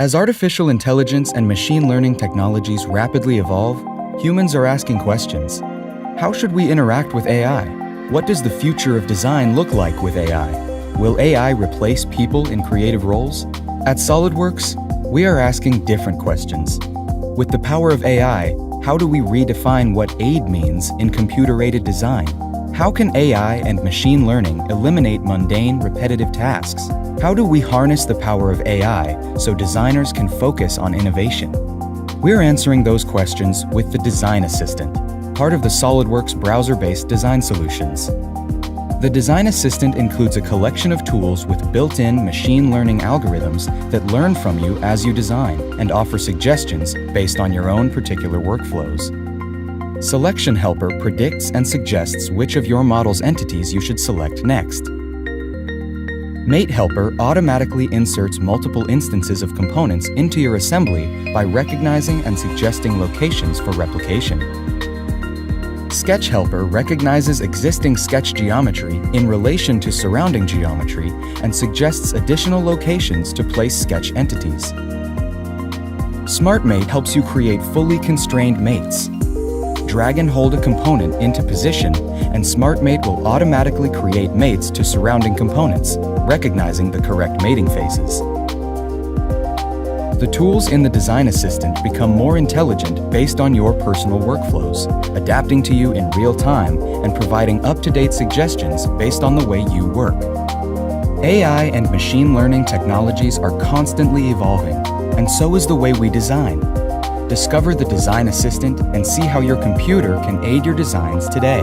As artificial intelligence and machine learning technologies rapidly evolve, humans are asking questions. How should we interact with AI? What does the future of design look like with AI? Will AI replace people in creative roles? At SOLIDWORKS, we are asking different questions. With the power of AI, how do we redefine what aid means in computer-aided design? How can AI and machine learning eliminate mundane, repetitive tasks? How do we harness the power of AI so designers can focus on innovation? We're answering those questions with the Design Assistant, part of the SOLIDWORKS browser-based design solutions. The Design Assistant includes a collection of tools with built-in machine learning algorithms that learn from you as you design and offer suggestions based on your own particular workflows. Selection Helper predicts and suggests which of your model's entities you should select next. Mate Helper automatically inserts multiple instances of components into your assembly by recognizing and suggesting locations for replication. Sketch Helper recognizes existing sketch geometry in relation to surrounding geometry and suggests additional locations to place sketch entities. SmartMate helps you create fully constrained mates. Drag and hold a component into position, and SmartMate will automatically create mates to surrounding components, recognizing the correct mating phases. The tools in the Design Assistant become more intelligent based on your personal workflows, adapting to you in real time and providing up-to-date suggestions based on the way you work. AI and machine learning technologies are constantly evolving, and so is the way we design. Discover the Design Assistant and see how your computer can aid your designs today.